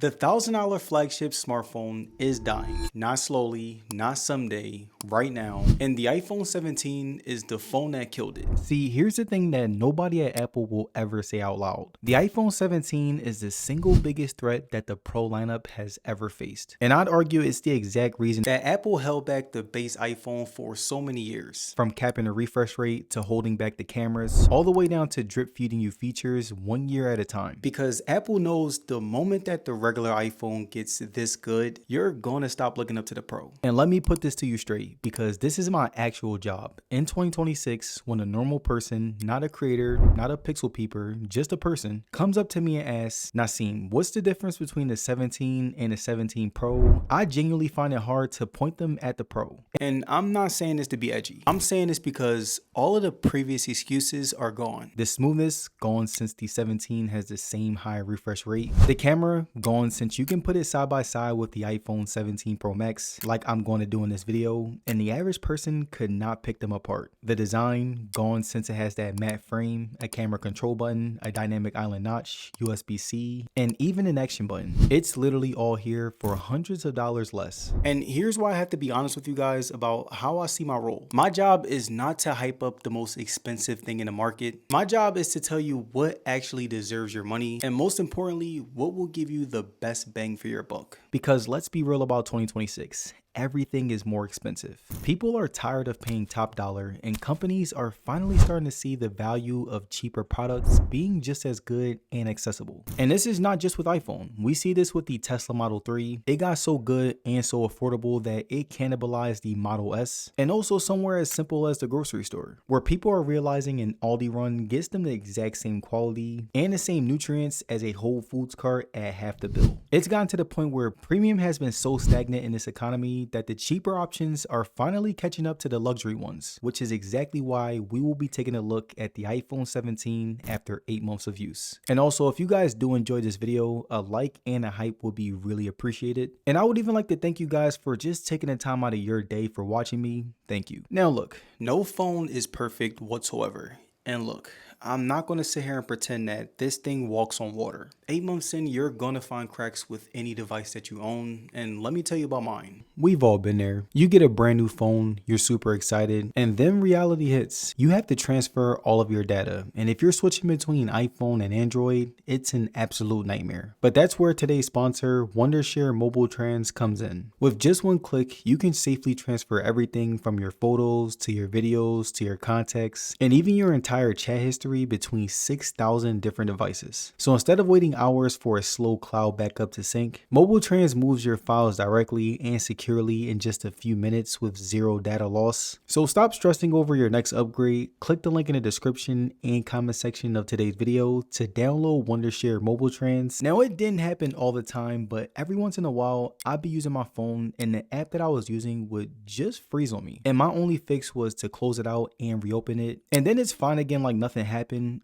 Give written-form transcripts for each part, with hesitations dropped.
The $1,000 flagship smartphone is dying, not slowly, not someday, right now, and the iPhone 17 is the phone that killed it. See, here's the thing that nobody at Apple will ever say out loud. The iPhone 17 is the single biggest threat that the Pro lineup has ever faced. And I'd argue it's the exact reason that Apple held back the base iPhone for so many years. From capping the refresh rate to holding back the cameras, all the way down to drip feeding you features 1 year at a time. Because Apple knows the moment that the regular iPhone gets this good, you're going to stop looking up to the Pro. And let me put this to you straight, because this is my actual job. In 2026, when a normal person, not a creator, not a pixel peeper, just a person, comes up to me and asks, Nasim, what's the difference between the 17 and the 17 Pro? I genuinely find it hard to point them at the Pro. And I'm not saying this to be edgy. I'm saying this because all of the previous excuses are gone. The smoothness, gone since the 17 has the same high refresh rate. The camera, gone since you can put it side by side with the iPhone 17 Pro Max, like I'm going to do in this video, and the average person could not pick them apart. The design, gone since it has that matte frame, a camera control button, a dynamic island notch, USB-C, and even an action button. It's literally all here for hundreds of dollars less. And here's why I have to be honest with you guys about how I see my role. My job is not to hype up the most expensive thing in the market. My job is to tell you what actually deserves your money, and most importantly, what will give you the best bang for your buck. Because let's be real about 2026. Everything is more expensive. People are tired of paying top dollar, and companies are finally starting to see the value of cheaper products being just as good and accessible. And this is not just with iPhone. We see this with the Tesla Model 3. It got so good and so affordable that it cannibalized the Model S, and also somewhere as simple as the grocery store, where people are realizing an Aldi run gets them the exact same quality and the same nutrients as a Whole Foods cart at half the bill. It's gotten to the point where premium has been so stagnant in this economy that the cheaper options are finally catching up to the luxury ones, which is exactly why we will be taking a look at the iPhone 17 after 8 months of use. And also, if you guys do enjoy this video, a like and a hype would be really appreciated. And I would even like to thank you guys for just taking the time out of your day for watching me. Thank you. Now look, no phone is perfect whatsoever. And look, I'm not going to sit here and pretend that this thing walks on water. 8 months in, you're going to find cracks with any device that you own. And let me tell you about mine. We've all been there. You get a brand new phone, you're super excited, and then reality hits. You have to transfer all of your data. And if you're switching between iPhone and Android, it's an absolute nightmare. But that's where today's sponsor, Wondershare Mobile Trans, comes in. With just one click, you can safely transfer everything from your photos to your videos to your contacts, and even your entire chat history between 6,000 different devices. So instead of waiting hours for a slow cloud backup to sync, Mobile Trans moves your files directly and securely in just a few minutes with zero data loss. So stop stressing over your next upgrade. Click the link in the description and comment section of today's video to download Wondershare Mobile Trans. Now, it didn't happen all the time, but every once in a while I'd be using my phone and the app that I was using would just freeze on me. And my only fix was to close it out and reopen it. And then it's fine again like nothing happened.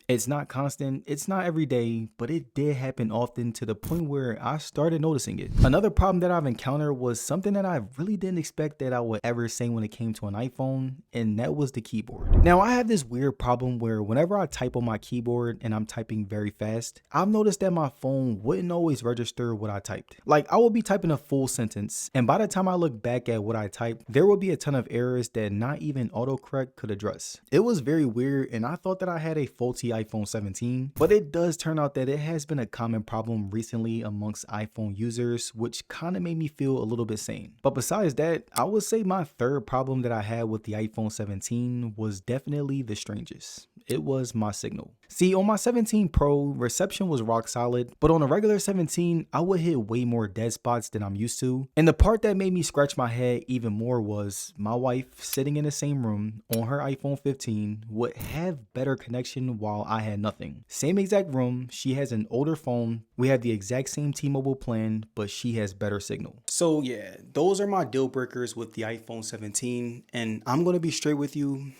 It's not constant, it's not every day, but it did happen often to the point where I started noticing it. Another problem that I've encountered was something that I really didn't expect that I would ever say when it came to an iPhone, and that was the keyboard. Now, I have this weird problem where whenever I type on my keyboard and I'm typing very fast, I've noticed that my phone wouldn't always register what I typed. Like, I would be typing a full sentence, and by the time I look back at what I typed, there would be a ton of errors that not even autocorrect could address. It was very weird, and I thought that I had a faulty iPhone 17, but it does turn out that it has been a common problem recently amongst iPhone users, which kind of made me feel a little bit sane. But besides that, I would say my third problem that I had with the iPhone 17 was definitely the strangest. It was my signal. See, on my 17 Pro, reception was rock solid, but on a regular 17, I would hit way more dead spots than I'm used to. And the part that made me scratch my head even more was my wife sitting in the same room on her iPhone 15 would have better connection while I had nothing. Same exact room, she has an older phone, we have the exact same T-Mobile plan, but she has better signal. So yeah, those are my deal breakers with the iPhone 17, and I'm gonna be straight with you.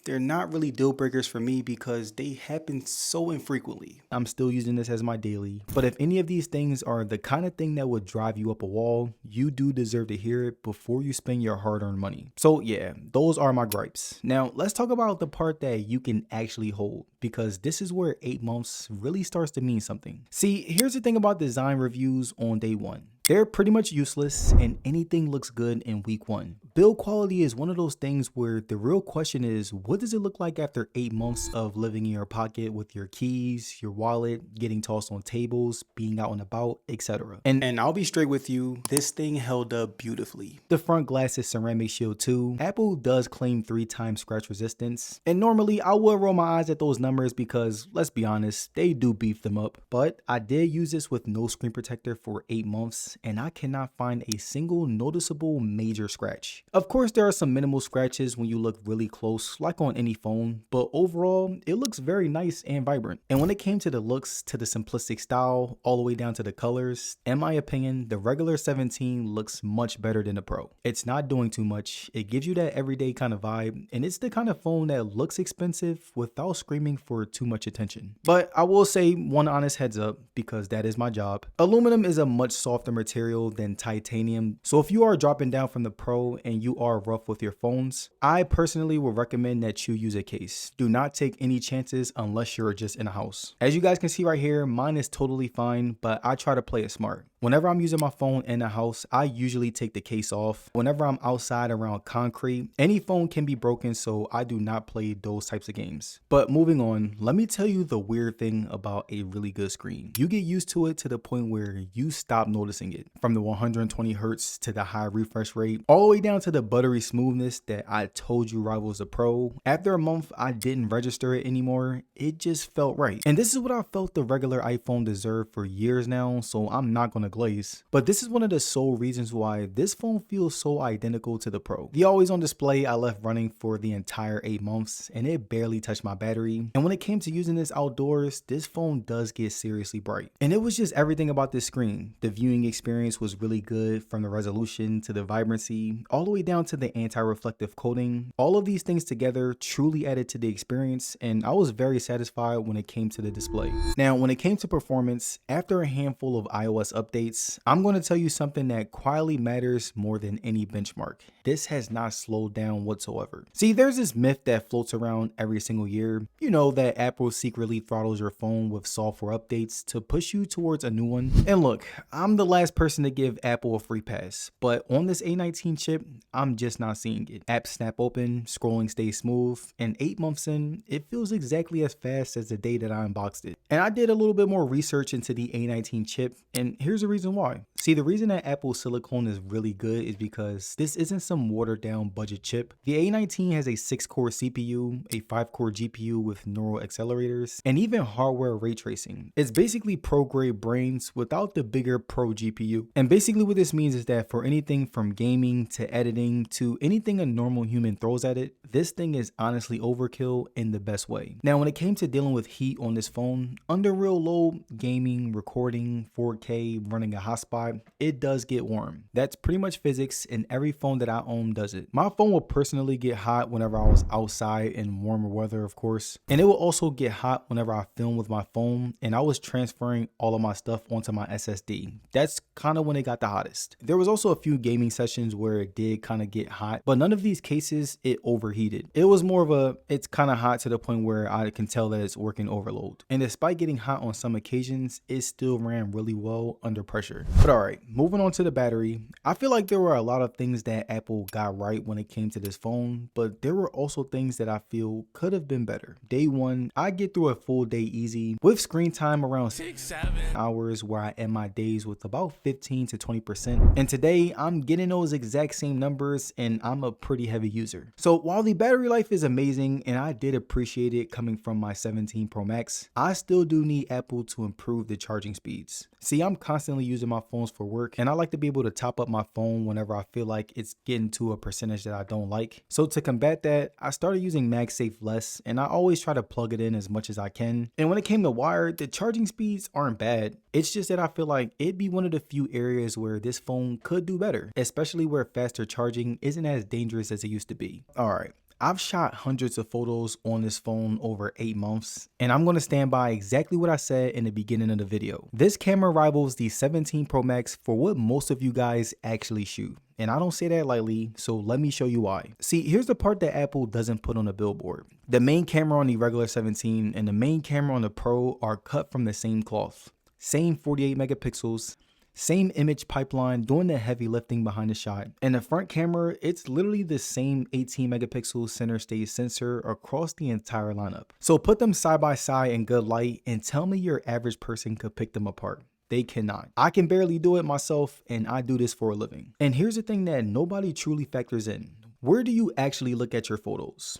they're not really deal breakers for me because they happen so infrequently. I'm still using this as my daily, but if any of these things are the kind of thing that would drive you up a wall, you do deserve to hear it before you spend your hard-earned money. So yeah, those are my gripes. Now let's talk about the part that you can actually hold, because this is where 8 months really starts to mean something. See, here's the thing about design reviews on day one. They're pretty much useless and anything looks good in week one. Build quality is one of those things where the real question is, what does it look like after 8 months of living in your pocket with your keys, your wallet, getting tossed on tables, being out and about, etc. And I'll be straight with you, this thing held up beautifully. The front glass is ceramic shield too. Apple does claim 3 times scratch resistance. And normally I would roll my eyes at those numbers because, let's be honest, they do beef them up. But I did use this with no screen protector for 8 months. And I cannot find a single noticeable major scratch. Of course, there are some minimal scratches when you look really close, like on any phone, but overall, it looks very nice and vibrant. And when it came to the looks, to the simplistic style, all the way down to the colors, in my opinion, the regular 17 looks much better than the Pro. It's not doing too much, it gives you that everyday kind of vibe, and it's the kind of phone that looks expensive without screaming for too much attention. But I will say one honest heads up, because that is my job. Aluminum is a much softer material than titanium, so if you are dropping down from the Pro and you are rough with your phones, I personally would recommend that you use a case. Do not take any chances unless you're just in a house. As you guys can see right here, mine is totally fine, but I try to play it smart. Whenever I'm using my phone in the house, I usually take the case off. Whenever I'm outside around concrete, any phone can be broken, so I do not play those types of games. But moving on, let me tell you the weird thing about a really good screen. You get used to it to the point where you stop noticing it. From the 120 hertz to the high refresh rate, all the way down to the buttery smoothness that I told you rivals the Pro. After a month, I didn't register it anymore. It just felt right. And this is what I felt the regular iPhone deserved for years now, so I'm not gonna glaze. But this is one of the sole reasons why this phone feels so identical to the Pro. The always on display I left running for the entire 8 months, and it barely touched my battery. And when it came to using this outdoors, this phone does get seriously bright. And it was just everything about this screen. The viewing experience was really good, from the resolution to the vibrancy, all the way down to the anti-reflective coating. All of these things together truly added to the experience, and I was very satisfied when it came to the display. Now, when it came to performance, after a handful of iOS updates, I'm going to tell you something that quietly matters more than any benchmark. This has not slowed down whatsoever. See, there's this myth that floats around every single year, you know, that Apple secretly throttles your phone with software updates to push you towards a new one. And look, I'm the last person to give Apple a free pass, but on this A19 chip, I'm just not seeing it. Apps snap open, scrolling stays smooth, and 8 months in, it feels exactly as fast as the day that I unboxed it. And I did a little bit more research into the A19 chip, and here's the reason why. See, the reason that Apple Silicon is really good is because this isn't some watered down budget chip. The A19 has a 6-core CPU, a 5-core GPU with neural accelerators, and even hardware ray tracing. It's basically pro-grade brains without the bigger Pro GPU. And basically what this means is that for anything from gaming to editing to anything a normal human throws at it, this thing is honestly overkill in the best way. Now, when it came to dealing with heat on this phone, under real low, gaming, recording, 4K, running a hotspot, it does get warm. That's pretty much physics, and every phone that I own does it. My phone will personally get hot whenever I was outside in warmer weather, of course, and it will also get hot whenever I film with my phone and I was transferring all of my stuff onto my SSD. That's kind of when it got the hottest. There was also a few gaming sessions where it did kind of get hot, but none of these cases it overheated. It was more of a, it's kind of hot to the point where I can tell that it's working overload. And despite getting hot on some occasions, it still ran really well under pressure. But alright, moving on to the battery. I feel like there were a lot of things that Apple got right when it came to this phone, but there were also things that I feel could have been better. Day one, I get through a full day easy with screen time around 6-7 hours, where I end my days with about 15 to 20%. And today I'm getting those exact same numbers, and I'm a pretty heavy user. So while the battery life is amazing and I did appreciate it coming from my 17 Pro Max, I still do need Apple to improve the charging speeds. See, I'm constantly using my phones for work, and I like to be able to top up my phone whenever I feel like it's getting to a percentage that I don't like. So to combat that, I started using MagSafe less, and I always try to plug it in as much as I can. And when it came to wired, the charging speeds aren't bad. It's just that I feel like it'd be one of the few areas where this phone could do better, especially where faster charging isn't as dangerous as it used to be. Alright, I've shot hundreds of photos on this phone over 8 months, and I'm going to stand by exactly what I said in the beginning of the video. This camera rivals the 17 Pro Max for what most of you guys actually shoot. And I don't say that lightly, so let me show you why. See, here's the part that Apple doesn't put on a billboard. The main camera on the regular 17 and the main camera on the Pro are cut from the same cloth. Same 48 megapixels. Same image pipeline doing the heavy lifting behind the shot. And the front camera, it's literally the same 18 megapixel center stage sensor across the entire lineup. So put them side by side in good light and tell me your average person could pick them apart. They cannot. I can barely do it myself, and I do this for a living. And here's the thing that nobody truly factors in. Where do you actually look at your photos?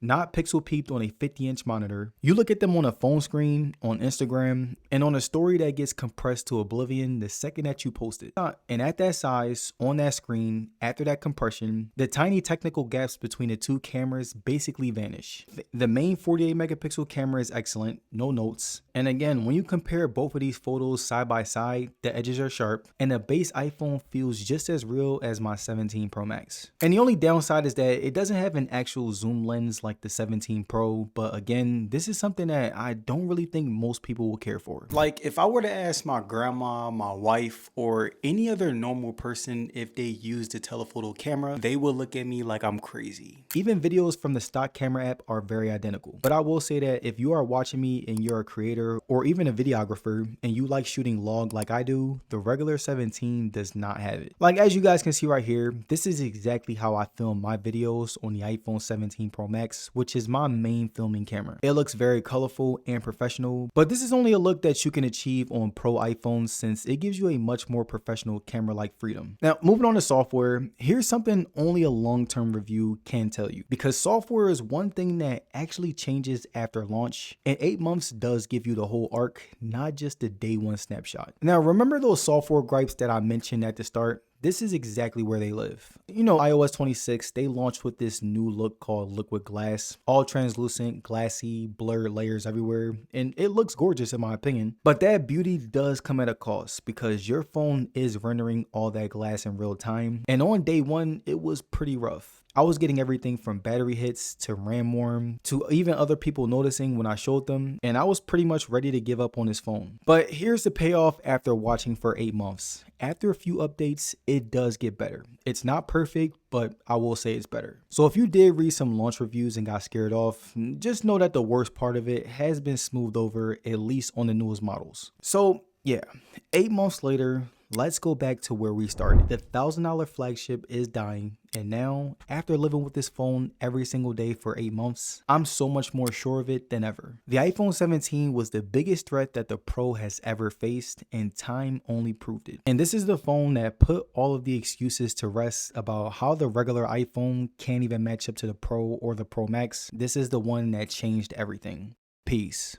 Not pixel peeped on a 50-inch monitor. You look at them on a phone screen, on Instagram, and on a story that gets compressed to oblivion the second that you post it. And at that size, on that screen, after that compression, the tiny technical gaps between the two cameras basically vanish. The main 48 megapixel camera is excellent, no notes. And again, when you compare both of these photos side by side, the edges are sharp, and the base iPhone feels just as real as my 17 Pro Max. And the only downside is that it doesn't have an actual zoom lens like the 17 Pro, but again, this is something that I don't really think most people will care for. Like, if I were to ask my grandma, my wife, or any other normal person if they used a telephoto camera, they will look at me like I'm crazy. Even videos from the stock camera app are very identical. But I will say that if you are watching me and you're a creator or even a videographer and you like shooting log like I do, the regular 17 does not have it. Like, as you guys can see right here, this is exactly how I film my videos on the iPhone 17 Pro Max, which is my main filming camera. It looks very colorful and professional, but this is only a look that you can achieve on Pro iPhones since it gives you a much more professional camera-like freedom. Now, moving on to software, here's something only a long-term review can tell you, because software is one thing that actually changes after launch, and 8 months does give you the whole arc, not just the day one snapshot. Now, remember those software gripes that I mentioned at the start? This is exactly where they live. You know, iOS 26, they launched with this new look called Liquid Glass. All translucent, glassy, blurred layers everywhere. And it looks gorgeous in my opinion. But that beauty does come at a cost because your phone is rendering all that glass in real time. And on day one, it was pretty rough. I was getting everything from battery hits to RAM warm to even other people noticing when I showed them, and I was pretty much ready to give up on this phone. But here's the payoff after watching for 8 months. After a few updates, it does get better. It's not perfect, but I will say it's better. So if you did read some launch reviews and got scared off, just know that the worst part of it has been smoothed over, at least on the newest models. So yeah, 8 months later, let's go back to where we started. The $1,000 flagship is dying, and now, after living with this phone every single day for 8 months, I'm so much more sure of it than ever. The iPhone 17 was the biggest threat that the Pro has ever faced, and time only proved it. And this is the phone that put all of the excuses to rest about how the regular iPhone can't even match up to the Pro or the Pro Max. This is the one that changed everything. Peace.